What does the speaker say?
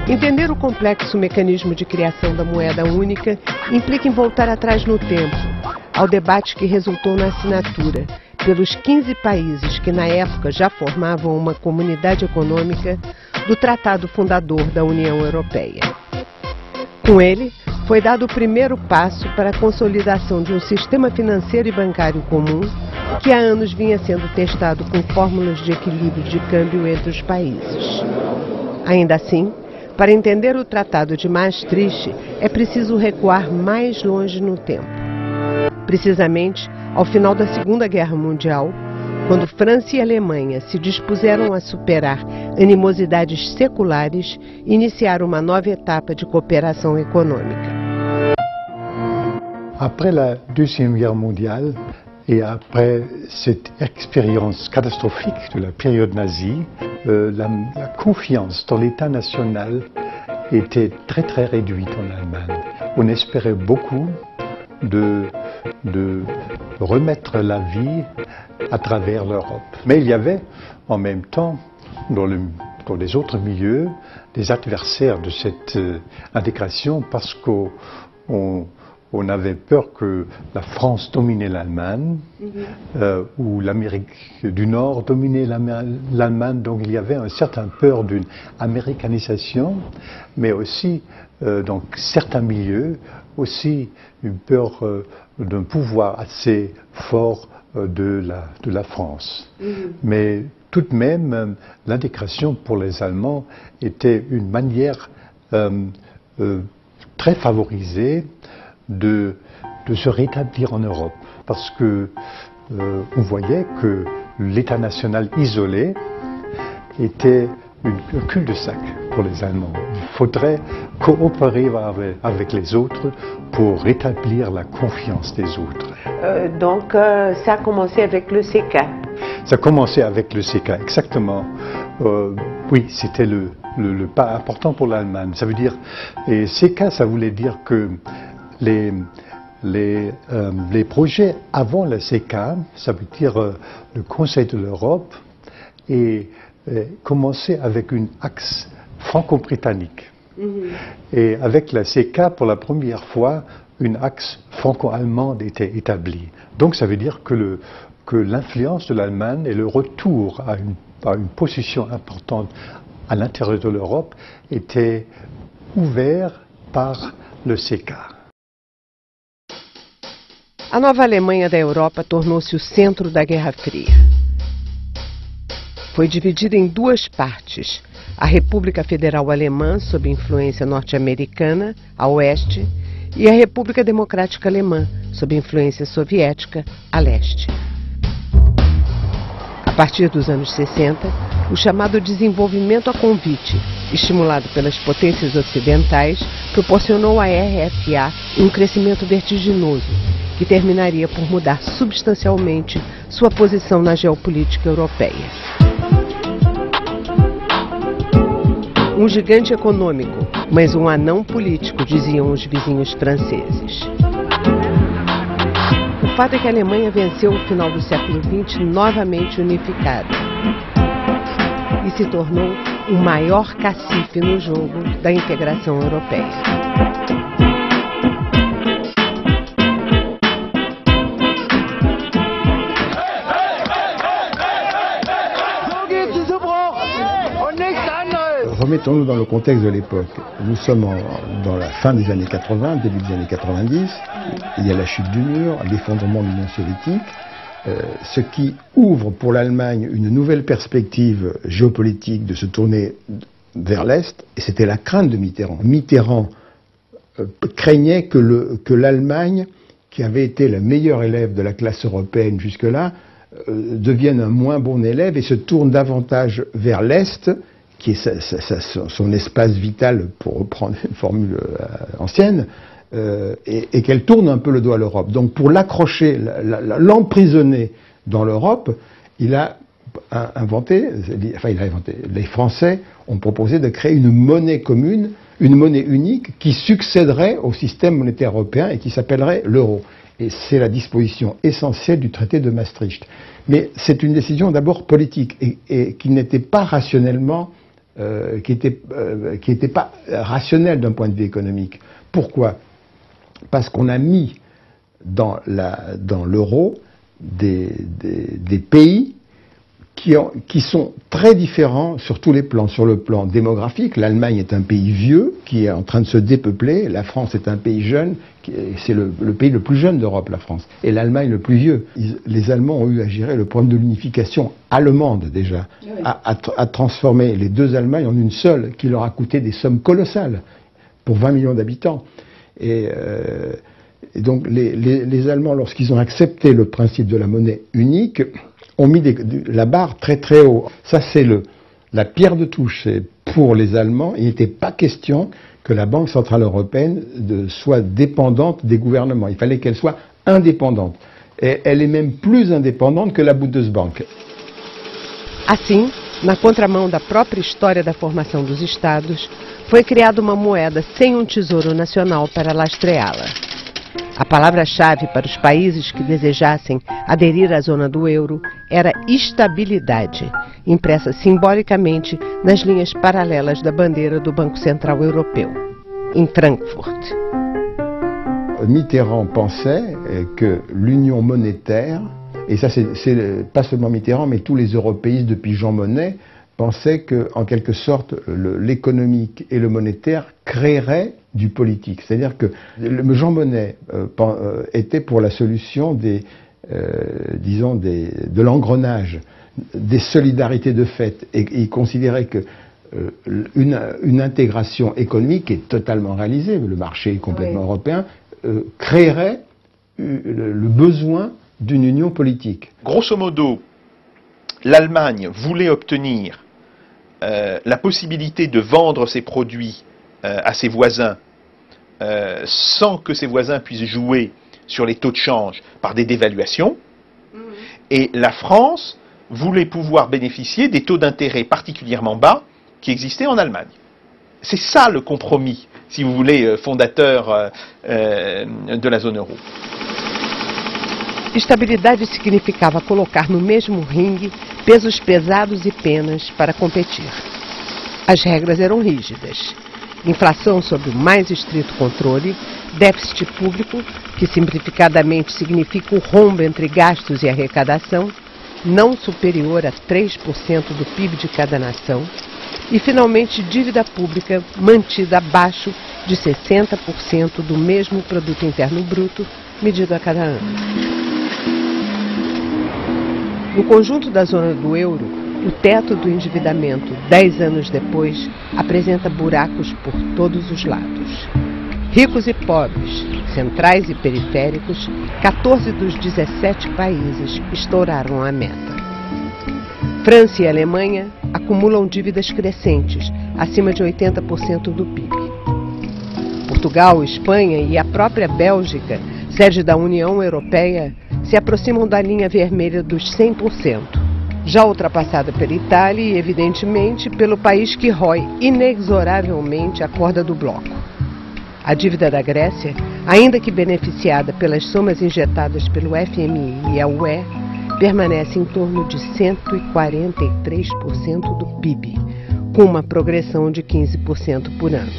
Entender o complexo mecanismo de criação da moeda única implica em voltar atrás no tempo, ao debate que resultou na assinatura, pelos 15 países que na época já formavam uma comunidade econômica, do Tratado Fundador da União Europeia. Com ele, foi dado o primeiro passo para a consolidação de um sistema financeiro e bancário comum que há anos vinha sendo testado com fórmulas de equilíbrio de câmbio entre os países. Ainda assim, para entender o Tratado de Maastricht, é preciso recuar mais longe no tempo. Precisamente, ao final da Segunda Guerra Mundial, quando França e Alemanha se dispuseram a superar animosidades seculares e iniciar uma nova etapa de cooperação econômica. Après la Deuxième Guerre mondiale et après cette expérience catastrophique de la période nazie, la confiance dans l'État national était très réduite en Allemagne. On espérait beaucoup de remettre la vie à travers l'Europe. Mais il y avait en même temps, dans les autres milieux, des adversaires de cette intégration parce qu'on avait peur que la France dominait l'Allemagne ou l'Amérique du Nord dominait l'Allemagne. Donc il y avait une certaine peur d'une américanisation, mais aussi dans certains milieux, aussi une peur d'un pouvoir assez fort de la France. Mais tout de même, l'intégration pour les Allemands était une manière très favorisée de se rétablir en Europe, parce que on voyait que l'État national isolé était un cul-de-sac pour les Allemands. Il faudrait coopérer avec les autres pour rétablir la confiance des autres. Donc ça a commencé avec le CK. Ça a commencé avec le CK, exactement. Oui, c'était le pas important pour l'Allemagne. Ça veut dire, et CK, ça voulait dire que les projets avant le CK, ça veut dire le Conseil de l'Europe, et commençait avec une axe franco-britannique. Et avec la CK, pour la première fois, une axe franco-allemande était établie. Donc ça veut dire que l'influence de l'Allemagne et le retour à une position importante à l'intérieur de l'Europe était ouvert par le CK. A nova Alemanha da Europa tornou-se o centro da Guerra Fria. Foi dividida em duas partes, a República Federal Alemã, sob influência norte-americana, a oeste, e a República Democrática Alemã, sob influência soviética, a leste. A partir dos anos 60, o chamado desenvolvimento a convite, estimulado pelas potências ocidentais, proporcionou à RFA um crescimento vertiginoso, que terminaria por mudar substancialmente sua posição na geopolítica europeia. Um gigante econômico, mas um anão político, diziam os vizinhos franceses. O fato é que a Alemanha venceu o final do século XX novamente unificada e se tornou o maior cacife no jogo da integração europeia. Remettons-nous dans le contexte de l'époque. Nous sommes dans la fin des années 80, début des années 90. Il y a la chute du mur, l'effondrement de l'Union soviétique, ce qui ouvre pour l'Allemagne une nouvelle perspective géopolitique de se tourner vers l'Est, et c'était la crainte de Mitterrand. Mitterrand craignait que l'Allemagne, qui avait été la meilleure élève de la classe européenne jusque-là, devienne un moins bon élève et se tourne davantage vers l'Est, qui est son espace vital, pour reprendre une formule ancienne, et qu'elle tourne un peu le dos à l'Europe. Donc pour l'accrocher, l'emprisonner dans l'Europe, il a inventé, les Français ont proposé de créer une monnaie commune, une monnaie unique qui succéderait au système monétaire européen et qui s'appellerait l'euro. Et c'est la disposition essentielle du traité de Maastricht. Mais c'est une décision d'abord politique et qui n'était pas rationnellement qui était pas rationnelle d'un point de vue économique. Pourquoi? Parce qu'on a mis dans l'euro des pays qui sont très différents sur tous les plans. Sur le plan démographique, l'Allemagne est un pays vieux qui est en train de se dépeupler, la France est un pays jeune, c'est le pays le plus jeune d'Europe, la France, et l'Allemagne le plus vieux. Les Allemands ont eu à gérer le problème de l'unification allemande déjà, oui. à transformer les deux Allemagnes en une seule, qui leur a coûté des sommes colossales pour 20 millions d'habitants. Et donc les Allemands, lorsqu'ils ont accepté le principe de la monnaie unique, ont mis la barre très très haut. Ça c'est la pierre de touche. Pour les Allemands, il n'était pas question que la Banque Centrale Européenne soit dépendante des gouvernements. Il fallait qu'elle soit indépendante. Et elle est même plus indépendante que la Bundesbank. Assim, na contramão da própria história da formação dos Estados, foi criada uma moeda sem tesouro nacional para lastreá-la. A palavra-chave para os países que desejassem aderir à zona do euro era estabilidade, impressa simbolicamente nas linhas paralelas da bandeira do Banco Central Europeu, em Frankfurt. Mitterrand pensait que l'union monétaire, et ça c'est pas seulement Mitterrand, mais tous les européistes depuis Jean Monnet, pensaient qu'en quelque sorte l'économique et le monétaire créeraient du politique. C'est-à-dire que Jean Monnet était pour la solution de l'engrenage, des solidarités de fait, et il considérait que une intégration économique est totalement réalisée, le marché est complètement européen, créerait le besoin d'une union politique. Grosso modo, l'Allemagne voulait obtenir la possibilité de vendre ses produits à ses voisins sans que ses voisins puissent jouer sur les taux de change par des dévaluations. Et la France voulait pouvoir bénéficier des taux d'intérêt particulièrement bas qui existaient en Allemagne. C'est ça le compromis, si vous voulez, fondateur de la zone euro. Estabilidade significava colocar no mesmo ringue pesos pesados e penas para competir. As regras eram rígidas. Inflação sob o mais estrito controle, déficit público, que simplificadamente significa o rombo entre gastos e arrecadação, não superior a 3% do PIB de cada nação, e finalmente dívida pública mantida abaixo de 60% do mesmo produto interno bruto, medido a cada ano. No conjunto da zona do euro, o teto do endividamento, 10 anos depois, apresenta buracos por todos os lados. Ricos e pobres, centrais e periféricos, 14 dos 17 países estouraram a meta. França e Alemanha acumulam dívidas crescentes, acima de 80% do PIB. Portugal, Espanha e a própria Bélgica, sede da União Europeia, se aproximam da linha vermelha dos 100%, já ultrapassada pela Itália e, evidentemente, pelo país que rói inexoravelmente a corda do bloco. A dívida da Grécia, ainda que beneficiada pelas somas injetadas pelo FMI e a UE, permanece em torno de 143% do PIB, com uma progressão de 15% por ano.